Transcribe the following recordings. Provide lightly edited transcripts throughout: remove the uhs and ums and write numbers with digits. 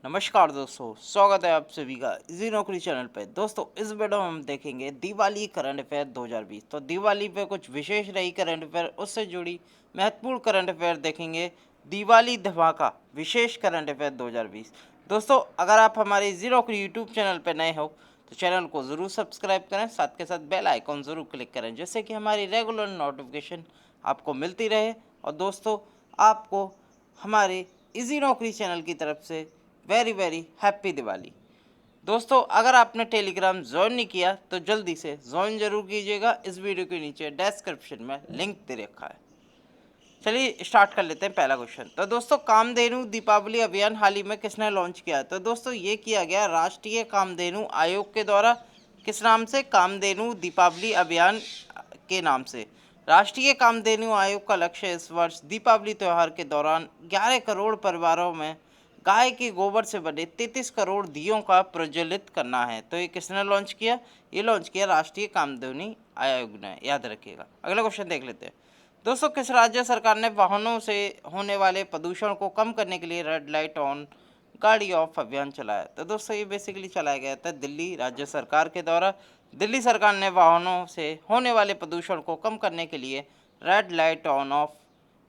नमस्कार दोस्तों, स्वागत है आप सभी का इजी नौकरी चैनल पे। दोस्तों, इस वीडियो में हम देखेंगे दिवाली करंट अफेयर 2020। तो दिवाली पे कुछ विशेष रही करंट अफेयर, उससे जुड़ी महत्वपूर्ण करंट अफेयर देखेंगे। दिवाली धमाका विशेष करंट अफेयर 2020। दोस्तों, अगर आप हमारे इजी नौकरी यूट्यूब चैनल पर नए हो तो चैनल को ज़रूर सब्सक्राइब करें, साथ के साथ बेल आइकॉन ज़रूर क्लिक करें, जिससे कि हमारी रेगुलर नोटिफिकेशन आपको मिलती रहे। और दोस्तों, आपको हमारे इजी नौकरी चैनल की तरफ से वेरी वेरी हैप्पी दिवाली। दोस्तों, अगर आपने टेलीग्राम ज्वाइन नहीं किया तो जल्दी से ज्वाइन जरूर कीजिएगा। इस वीडियो के नीचे डिस्क्रिप्शन में लिंक दे रखा है। चलिए स्टार्ट कर लेते हैं पहला क्वेश्चन। तो दोस्तों, कामधेनु दीपावली अभियान हाल ही में किसने लॉन्च किया है? तो दोस्तों, ये किया गया राष्ट्रीय कामधेनु आयोग के द्वारा। किस नाम से? कामधेनु दीपावली अभियान के नाम से। राष्ट्रीय कामधेनु आयोग का लक्ष्य इस वर्ष दीपावली त्यौहार के दौरान 11 करोड़ परिवारों में गाय के गोबर से बने 33 करोड़ दियों का प्रज्वलित करना है। तो ये किसने लॉन्च किया? ये लॉन्च किया राष्ट्रीय कामधेनु आयोग ने, याद रखिएगा। अगला क्वेश्चन देख लेते हैं। दोस्तों, किस राज्य सरकार ने वाहनों से होने वाले प्रदूषण को कम करने के लिए रेड लाइट ऑन गाड़ी ऑफ अभियान चलाया? तो दोस्तों, ये बेसिकली चलाया गया था दिल्ली राज्य सरकार के द्वारा। दिल्ली सरकार ने वाहनों से होने वाले प्रदूषण को कम करने के लिए रेड लाइट ऑन ऑफ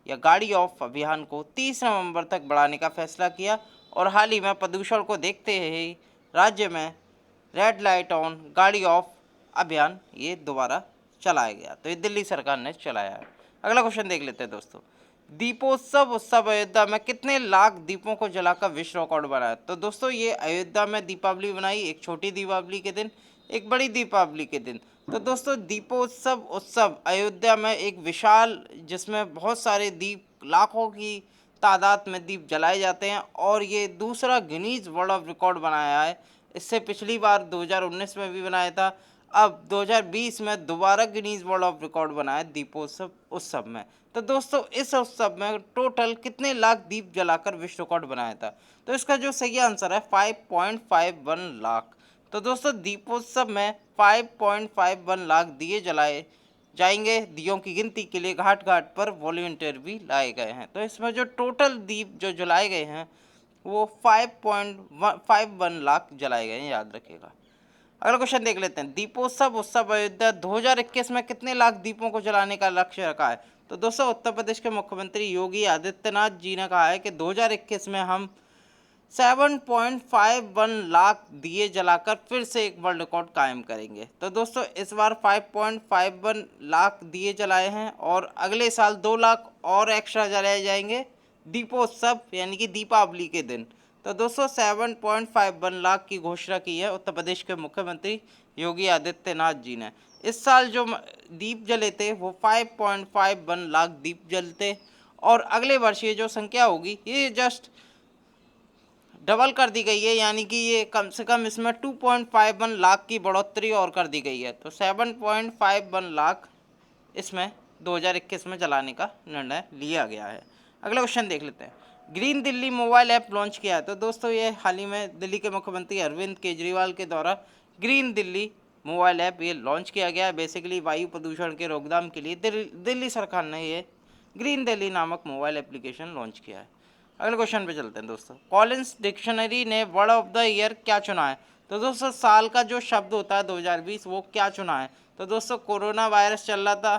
या गाड़ी ऑफ अभियान को 30 नवंबर तक बढ़ाने का फैसला किया। और हाल ही में प्रदूषण को देखते ही राज्य में रेड लाइट ऑन गाड़ी ऑफ अभियान ये दोबारा चलाया गया। तो ये दिल्ली सरकार ने चलाया है। अगला क्वेश्चन देख लेते हैं दोस्तों। दीपोत्सव उत्सव अयोध्या में कितने लाख दीपों को जलाकर विश्व रिकॉर्ड बनाया? तो दोस्तों, ये अयोध्या में दीपावली बनाई, एक छोटी दीपावली के दिन, एक बड़ी दीपावली के दिन। तो दोस्तों, दीपोत्सव उत्सव अयोध्या में एक विशाल, जिसमें बहुत सारे दीप, लाखों की तादाद में दीप जलाए जाते हैं। और ये दूसरा गिनीज वर्ल्ड ऑफ रिकॉर्ड बनाया है। इससे पिछली बार 2019 में भी बनाया था। अब 2020 में दोबारा गिनीज वर्ल्ड ऑफ रिकॉर्ड बनाया दीपोत्सव उत्सव में। तो दोस्तों, इस उत्सव में टोटल कितने लाख दीप जलाकर विश्व रिकॉर्ड बनाया था? तो इसका जो सही आंसर है 5.51 लाख। तो दोस्तों, दीपोत्सव में 5.51 लाख दिए जलाए जाएंगे। दियों की गिनती के लिए घाट घाट पर वॉलंटियर भी लाए गए हैं। तो इसमें जो टोटल दीप जो जलाए गए हैं वो 5.51 लाख जलाए गए हैं, याद रखिएगा। अगला क्वेश्चन देख लेते हैं। दीपोत्सव उत्सव अयोध्या 2021 में कितने लाख दीपों को जलाने का लक्ष्य रखा है? तो दोस्तों, उत्तर प्रदेश के मुख्यमंत्री योगी आदित्यनाथ जी ने कहा है कि 2021 में हम 7.51 लाख दिए जलाकर फिर से एक वर्ल्ड रिकॉर्ड कायम करेंगे। तो दोस्तों, इस बार 5.51 लाख दिए जलाए हैं और अगले साल 2 लाख और एक्स्ट्रा जलाए जाएंगे दीपोत्सव यानी कि दीपावली के दिन। तो दोस्तों, 7.51 लाख की घोषणा की है उत्तर प्रदेश के मुख्यमंत्री योगी आदित्यनाथ जी ने। इस साल जो दीप जले थे वो 5.51 लाख दीप जलते। और अगले वर्ष ये जो संख्या होगी ये जस्ट डबल कर दी गई है, यानी कि ये कम से कम इसमें 2.51 लाख की बढ़ोतरी और कर दी गई है। तो 7.51 लाख इसमें 2021 में जलाने का निर्णय लिया गया है। अगला क्वेश्चन देख लेते हैं। Green Delhi mobile app launch किया है। तो दोस्तों, ये हाल ही में दिल्ली के मुख्यमंत्री अरविंद केजरीवाल के द्वारा ग्रीन दिल्ली मोबाइल ऐप ये लॉन्च किया गया है। बेसिकली वायु प्रदूषण के रोकथाम के लिए दिल्ली सरकार ने ये ग्रीन दिल्ली नामक मोबाइल एप्लीकेशन लॉन्च किया है। अगले क्वेश्चन पे चलते हैं दोस्तों। कॉलिंस डिक्शनरी ने वर्ड ऑफ द ईयर क्या चुना है? तो दोस्तों, साल का जो शब्द होता है 2020 वो क्या चुना है? तो दोस्तों, कोरोना वायरस चल रहा था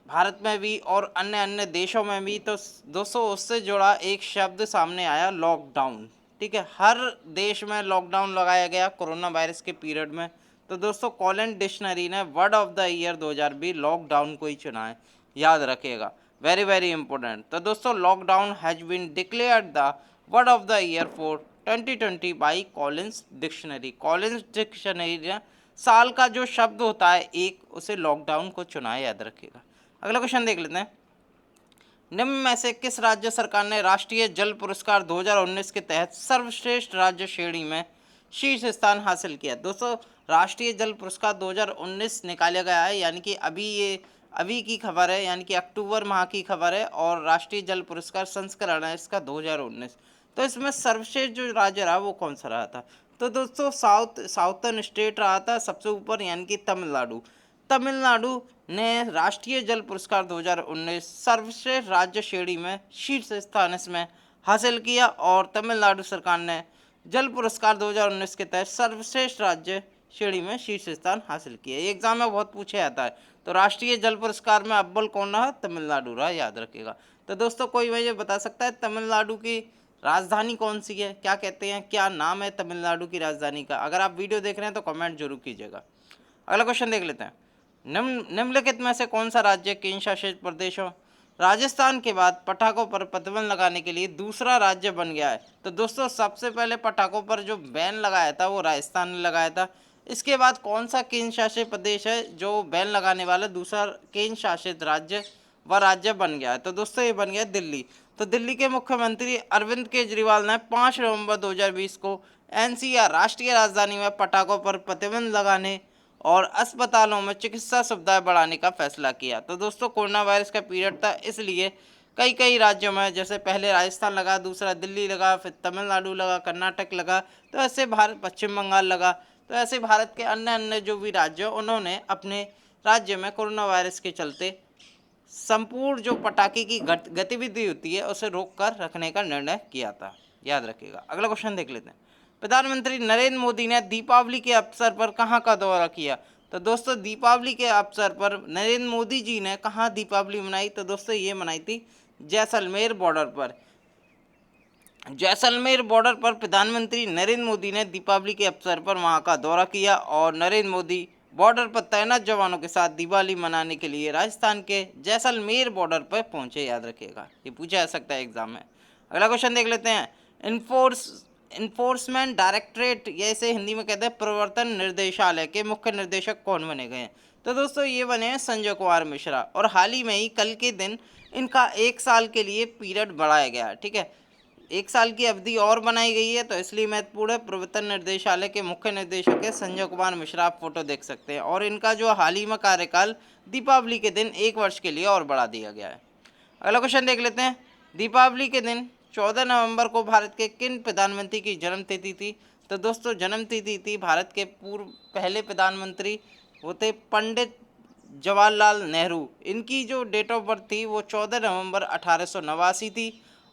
भारत में भी और अन्य अन्य देशों में भी। तो दोस्तों, उससे जुड़ा एक शब्द सामने आया, लॉकडाउन। ठीक है, हर देश में लॉकडाउन लगाया गया कोरोना वायरस के पीरियड में। तो दोस्तों, कॉलिन डिक्शनरी ने word of the year 2020 lockdown को ही चुना है, याद रखिएगा। Very very important. तो दोस्तों, lockdown has been declared the word of the year for 2020 by Collins dictionary. Collins dictionary ने साल का जो शब्द होता है एक, उसे लॉकडाउन को चुना है, याद रखिएगा। अगला क्वेश्चन देख लेते हैं। निम्न में से किस राज्य सरकार ने राष्ट्रीय जल पुरस्कार 2019 के तहत सर्वश्रेष्ठ राज्य श्रेणी में शीर्ष स्थान हासिल किया? दोस्तों, राष्ट्रीय जल पुरस्कार 2019 निकाला गया है, यानी कि अभी की खबर है, यानी कि अक्टूबर माह की खबर है। और राष्ट्रीय जल पुरस्कार संस्करण है इसका 2019। तो इसमें सर्वश्रेष्ठ जो राज्य रहा वो कौन सा रहा था? तो दोस्तों, साउथर्न स्टेट रहा था सबसे ऊपर, यानी कि तमिलनाडु। तमिलनाडु ने राष्ट्रीय जल पुरस्कार 2019 सर्वश्रेष्ठ राज्य श्रेणी में शीर्ष स्थान इसमें हासिल किया और तमिलनाडु सरकार ने जल पुरस्कार 2019 के तहत सर्वश्रेष्ठ राज्य श्रेणी में शीर्ष स्थान हासिल किया। ये एग्जाम में बहुत पूछे जाता है। तो राष्ट्रीय जल पुरस्कार में अव्वल कौन रहा? तमिलनाडु रहा, याद रखिएगा। तो दोस्तों कोई मुझे बता सकता है तमिलनाडु की राजधानी कौन सी है? क्या कहते हैं, क्या नाम है तमिलनाडु की राजधानी का? अगर आप वीडियो देख रहे हैं तो कमेंट जरूर कीजिएगा। अगला क्वेश्चन देख लेते हैं। निम्नलिखित में से कौन सा राज्य केंद्र शासित प्रदेश हो? राजस्थान के बाद पटाखों पर प्रतिबंध लगाने के लिए दूसरा राज्य बन गया है। तो दोस्तों सबसे पहले पटाखों पर जो बैन लगाया था वो राजस्थान ने लगाया था। इसके बाद कौन सा केंद्र शासित प्रदेश है जो बैन लगाने वाला दूसरा केंद्र शासित राज्य बन गया है? तो दोस्तों ये बन गया दिल्ली। तो दिल्ली के मुख्यमंत्री अरविंद केजरीवाल ने 5 नवंबर 2020 को एनसीआर राष्ट्रीय राजधानी में पटाखों पर प्रतिबंध लगाने और अस्पतालों में चिकित्सा सुविधाएं बढ़ाने का फैसला किया। तो दोस्तों कोरोना वायरस का पीरियड था, इसलिए कई कई राज्यों में, जैसे पहले राजस्थान लगा, दूसरा दिल्ली लगा, फिर तमिलनाडु लगा, कर्नाटक लगा, तो ऐसे भारत पश्चिम बंगाल लगा। तो ऐसे भारत के अन्य अन्य जो भी राज्य उन्होंने अपने राज्य में कोरोना वायरस के चलते संपूर्ण जो पटाखे की गतिविधि होती है उसे रोक कर रखने का निर्णय किया था, याद रखिएगा। अगला क्वेश्चन देख लेते हैं। प्रधानमंत्री नरेंद्र मोदी ने दीपावली के अवसर पर कहां का दौरा किया? तो दोस्तों दीपावली के अवसर पर नरेंद्र मोदी जी ने कहां दीपावली मनाई? तो दोस्तों ये मनाई थी जैसलमेर बॉर्डर पर। जैसलमेर बॉर्डर पर प्रधानमंत्री नरेंद्र मोदी ने दीपावली के अवसर पर वहां का दौरा किया और नरेंद्र मोदी बॉर्डर पर तैनात जवानों के साथ दिवाली मनाने के लिए राजस्थान के जैसलमेर बॉर्डर पर पहुंचे, याद रखिएगा। ये पूछा जा सकता है एग्जाम में। अगला क्वेश्चन देख लेते हैं। इन्फोर्समेंट डायरेक्टरेट, या इसे हिंदी में कहते हैं प्रवर्तन निर्देशालय के मुख्य निर्देशक कौन बने गए हैं? तो दोस्तों ये बने हैं संजय कुमार मिश्रा, और हाल ही में ही कल के दिन इनका 1 साल के लिए पीरियड बढ़ाया गया है। ठीक है, 1 साल की अवधि और बनाई गई है, तो इसलिए महत्वपूर्ण है। प्रवर्तन निर्देशालय के मुख्य निदेशक है संजय कुमार मिश्रा, आप फोटो देख सकते हैं। और इनका जो हाल ही में कार्यकाल दीपावली के दिन 1 वर्ष के लिए और बढ़ा दिया गया है। अगला क्वेश्चन देख लेते हैं। दीपावली के दिन 14 नवंबर को भारत के किन प्रधानमंत्री की जन्मतिथि थी? तो दोस्तों जन्मतिथि थी भारत के पूर्व पहले प्रधानमंत्री, वो थे पंडित जवाहरलाल नेहरू। इनकी जो डेट ऑफ बर्थ थी वो 14 नवंबर 1889 थी।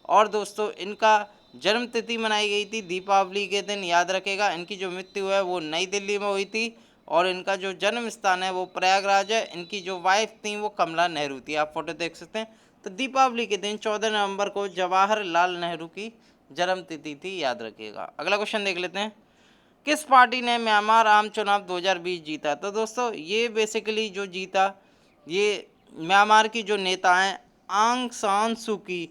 और दोस्तों इनका जन्मतिथि मनाई गई थी दीपावली के दिन, याद रखेगा। इनकी जो मृत्यु है वो नई दिल्ली में हुई थी और इनका जो जन्म स्थान है वो प्रयागराज है। इनकी जो वाइफ थी वो कमला नेहरू थी, आप फोटो देख सकते हैं। तो दीपावली के दिन 14 नवंबर को जवाहरलाल नेहरू की जन्मतिथि थी, याद रखिएगा। अगला क्वेश्चन देख लेते हैं। किस पार्टी ने म्यांमार आम चुनाव 2020 जीता? तो दोस्तों ये बेसिकली जो जीता, ये म्यांमार की जो नेता हैं आंग सान सूकी,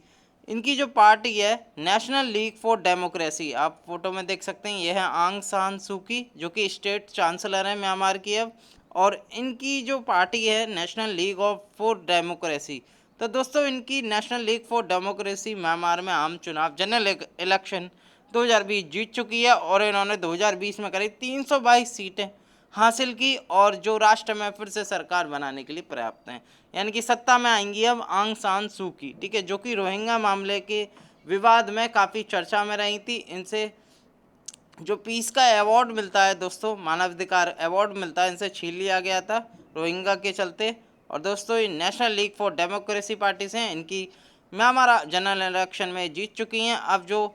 इनकी जो पार्टी है नेशनल लीग फॉर डेमोक्रेसी, आप फोटो में देख सकते हैं। यह है आंग सान सूकी जो कि स्टेट चांसलर है म्यांमार की अब, और इनकी जो पार्टी है नेशनल लीग फॉर डेमोक्रेसी। तो दोस्तों इनकी national league for democracy Myanmar में आम चुनाव जनरल इलेक्शन 2020 जीत चुकी है और इन्होंने 2020 में करीब 322 सीटें हासिल की और जो राष्ट्र में फिर से सरकार बनाने के लिए पर्याप्त हैं, यानी कि सत्ता में आएंगी अब आंग सान सू की। ठीक है, जो कि रोहिंग्या मामले के विवाद में काफ़ी चर्चा में रही थी। इनसे जो पीस का अवार्ड मिलता है दोस्तों, मानवाधिकार अवार्ड मिलता है, इनसे छीन लिया गया था रोहिंग्या के चलते। और दोस्तों ये national league for democracy party से हैं, इनकी म्यांमार जनरल इलेक्शन में जीत चुकी हैं। अब जो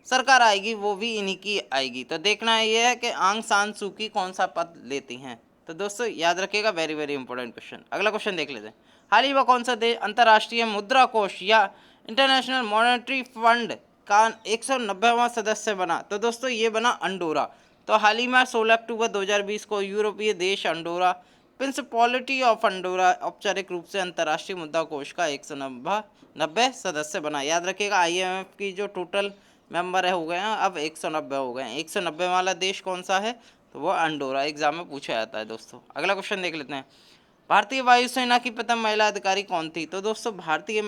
सरकार आएगी वो भी इन्हीं की आएगी। तो देखना ये है कि आंग सान सू की कौन सा पद लेती हैं। तो दोस्तों याद रखिएगा, वेरी वेरी इंपॉर्टेंट क्वेश्चन। अगला क्वेश्चन देख लेते हैं। हाल ही में कौन सा देश अंतर्राष्ट्रीय मुद्रा कोष या इंटरनेशनल मॉनेटरी फंड का 190वां सदस्य बना? तो दोस्तों ये बना अंडोरा। तो हाल ही में 16 अक्टूबर 2020 को यूरोपीय देश अंडोरा प्रिंसिपलिटी ऑफ अंडोरा औपचारिक रूप से अंतर्राष्ट्रीय मुद्रा कोष का 190 सदस्य बना। याद रखिएगा IMF की जो टोटल मेंबर है हो गए हैं अब 190 हो गए हैं। 190 वाला देश कौन सा है? तो वो अंडोरा, एग्जाम में पूछा जाता है दोस्तों। अगला क्वेश्चन देख लेते हैं। भारतीय वायुसेना की प्रथम महिला अधिकारी कौन थी? तो दोस्तों भारतीय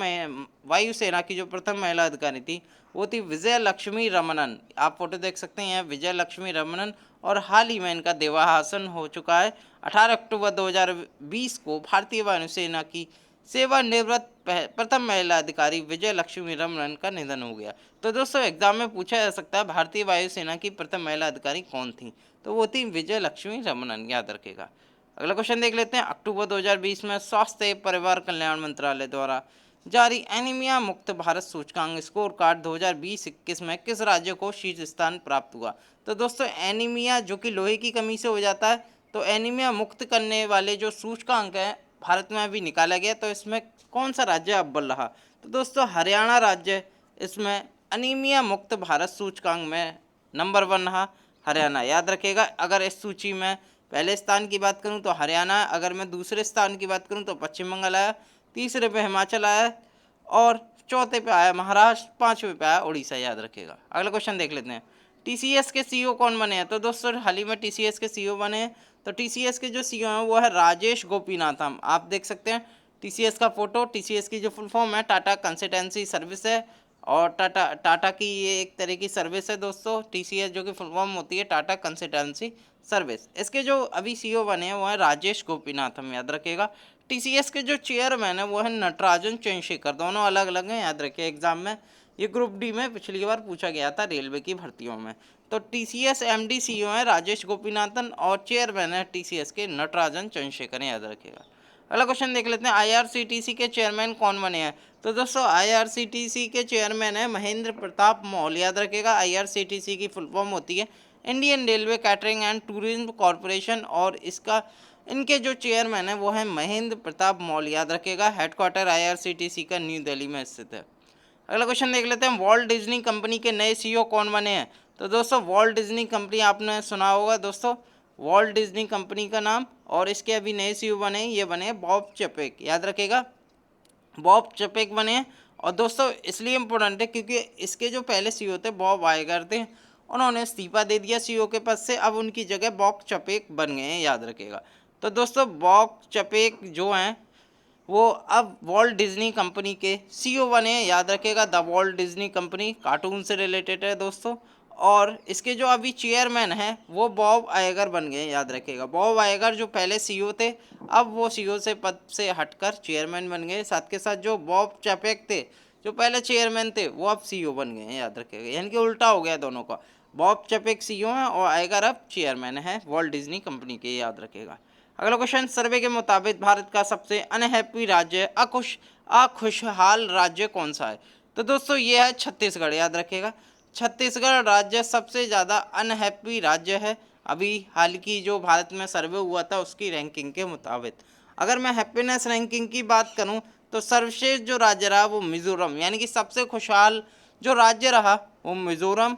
वायुसेना की जो प्रथम महिला अधिकारी थी वो थी विजय लक्ष्मी रमनन, आप फोटो देख सकते हैं विजय लक्ष्मी रमनन। और हाल ही में इनका देहावसान हो चुका है। 18 अक्टूबर 2020 को भारतीय वायुसेना की सेवानिवृत्त प्रथम महिला अधिकारी विजय लक्ष्मी रमनन का निधन हो गया। तो दोस्तों एग्जाम में पूछा जा सकता है भारतीय वायुसेना की प्रथम महिला अधिकारी कौन थी? तो वो थी विजय लक्ष्मी रमनन, याद रखेगा। अगला क्वेश्चन देख लेते हैं। अक्टूबर 2020 में स्वास्थ्य एवं परिवार कल्याण मंत्रालय द्वारा जारी एनीमिया मुक्त भारत सूचकांक स्कोर कार्ड 2020-21 में किस राज्य को शीर्ष स्थान प्राप्त हुआ। तो दोस्तों एनीमिया जो कि लोहे की कमी से हो जाता है, तो एनीमिया मुक्त करने वाले जो सूचकांक है भारत में अभी निकाला गया, तो इसमें कौन सा राज्य अव्वल रहा। तो दोस्तों हरियाणा राज्य इसमें अनीमिया मुक्त भारत सूचकांक में नंबर 1 रहा, हरियाणा। याद रखिएगा, अगर इस सूची में पहले स्थान की बात करूं तो हरियाणा, अगर मैं दूसरे स्थान की बात करूं तो पश्चिम बंगाल आया, तीसरे पे हिमाचल आया और चौथे पे आया महाराष्ट्र, पांचवें पे आया उड़ीसा। याद रखिएगा। अगला क्वेश्चन देख लेते हैं, टीसीएस के सीईओ कौन बने हैं। तो दोस्तों हाल ही में टीसीएस के सीईओ बने हैं, तो टीसीएस के जो सीईओ हैं वो है राजेश गोपीनाथम। आप देख सकते हैं टीसीएस का फोटो। टीसीएस की जो फुल फॉर्म है टाटा कंसल्टेंसी सर्विस है, और टाटा की ये एक तरह की सर्विस है दोस्तों। टीसीएस जो कि फुल फॉर्म होती है टाटा कंसल्टेंसी सर्विस। इसके जो अभी सीईओ बने हैं वो है राजेश गोपीनाथम। याद रखिएगा। टीसीएस के जो चेयरमैन है वो है नटराजन चंद्रशेखर। दोनों अलग अलग हैं, याद रखिए एग्जाम में। ये ग्रुप डी में पिछली बार पूछा गया था रेलवे की भर्तियों में। तो टीसीएस एमडी सीईओ है राजेश गोपीनाथन और चेयरमैन है टीसीएस के नटराजन चंद्रशेखर। याद रखिएगा। अगला क्वेश्चन देख लेते हैं, आईआरसीटीसी के चेयरमैन कौन बने हैं। तो दोस्तों आईआरसीटीसी के चेयरमैन है महेंद्र प्रताप मौल। याद रखिएगा। आईआरसीटीसी की फुल फॉर्म होती है Indian railway catering and tourism corporation, और इनके जो चेयरमैन है वो है महेंद्र प्रताप मौल। याद रखिएगा। हेडक्वार्टर आईआरसीटीसी का न्यू दिल्ली में स्थित है। अगला क्वेश्चन देख लेते हैं, वॉल्ट डिज्नी कंपनी के नए सीईओ कौन बने हैं। तो दोस्तों वॉल्ट डिज्नी कंपनी आपने सुना होगा दोस्तों, वॉल्ट डिज्नी कंपनी का नाम, और इसके अभी नए सीईओ बने हैं, ये बने हैं बॉब चेपेक। याद रखिएगा, बॉब चेपेक बने हैं। और दोस्तों इसलिए इम्पोर्टेंट है क्योंकि इसके जो पहले सीईओ थे बॉब आयगर थे, उन्होंने इस्तीफा दे दिया सीईओ के पद से, अब उनकी जगह बॉब चेपेक बन गए हैं। याद रखिएगा। तो दोस्तों बॉब चेपेक जो हैं वो अब वॉल्ट डिज्नी कंपनी के सीईओ बने हैं। याद रखिएगा। The Walt Disney company cartoon से रिलेटेड है दोस्तों, और इसके जो अभी चेयरमैन हैं वो बॉब आयगर बन गए। याद रखिएगा। बॉब आयगर जो पहले सीईओ थे, अब वो सीईओ से पद से हटकर चेयरमैन बन गए। साथ के साथ जो बॉब चैपेक थे जो पहले चेयरमैन थे वो अब सीईओ बन गए हैं। याद रखिएगा। यानी कि उल्टा हो गया दोनों का, बॉब चैपेक सीईओ हैं और आयगर अब चेयरमैन है वॉल्ट डिज्नी कंपनी के। याद रखिएगा। अगला क्वेश्चन, सर्वे के मुताबिक भारत का सबसे अनहैप्पी राज्य, अखुशहाल राज्य कौन सा है। तो दोस्तों ये है छत्तीसगढ़। याद रखिएगा। छत्तीसगढ़ राज्य सबसे ज़्यादा अनहैप्पी राज्य है, अभी हाल की जो भारत में सर्वे हुआ था उसकी रैंकिंग के मुताबिक। अगर मैं हैप्पीनेस रैंकिंग की बात करूं तो सर्वश्रेष्ठ जो राज्य रहा वो मिजोरम, यानी कि सबसे खुशहाल जो राज्य रहा वो मिजोरम,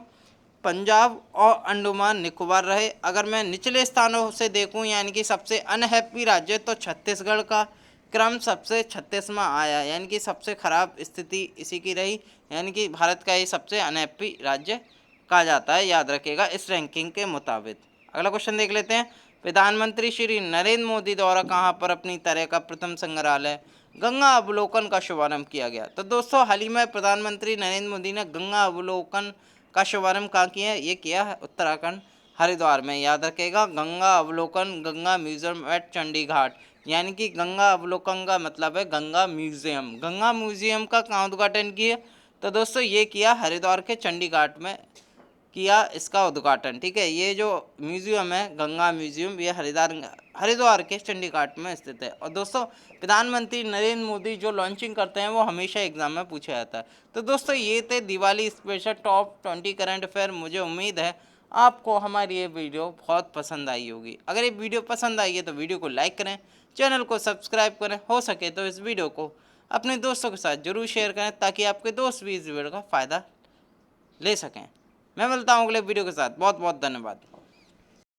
पंजाब और अंडमान निकोबार रहे। अगर मैं निचले स्थानों से देखूं यानी कि सबसे अनहैप्पी राज्य, तो छत्तीसगढ़ का क्रम सबसे 36वां आया, यानी कि सबसे खराब स्थिति इसी की रही, यानी कि भारत का ये सबसे अनहैप्पी राज्य कहा जाता है। याद रखिएगा इस रैंकिंग के मुताबिक। अगला क्वेश्चन देख लेते हैं, प्रधानमंत्री श्री नरेंद्र मोदी द्वारा कहाँ पर अपनी तरह का प्रथम संग्रहालय गंगा अवलोकन का शुभारंभ किया गया। तो दोस्तों हाल ही में प्रधानमंत्री नरेंद्र मोदी ने गंगा अवलोकन का शुभारंभ कहाँ किया है, ये किया है उत्तराखंड हरिद्वार में। याद रखेगा, गंगा अवलोकन गंगा म्यूजियम एट चंडीघाट, यानी कि गंगा अवलोकन का मतलब है गंगा म्यूजियम। गंगा म्यूजियम का कहाँ उद्घाटन किया, तो दोस्तों ये किया हरिद्वार के चंडीघाट में किया इसका उद्घाटन। ठीक है, ये जो म्यूजियम है गंगा म्यूजियम ये हरिद्वार के चंडीघाट में स्थित है। और दोस्तों प्रधानमंत्री नरेंद्र मोदी जो लॉन्चिंग करते हैं वो हमेशा एग्जाम में पूछा जाता है। तो दोस्तों ये थे Diwali special top 20 current affair. मुझे उम्मीद है आपको हमारी ये वीडियो बहुत पसंद आई होगी। अगर ये वीडियो पसंद आई है तो वीडियो को लाइक करें, चैनल को सब्सक्राइब करें, हो सके तो इस वीडियो को अपने दोस्तों के साथ जरूर शेयर करें ताकि आपके दोस्त भी इस वीडियो का फ़ायदा ले सकें। मैं मिलता हूँ अगले वीडियो के साथ। बहुत बहुत धन्यवाद।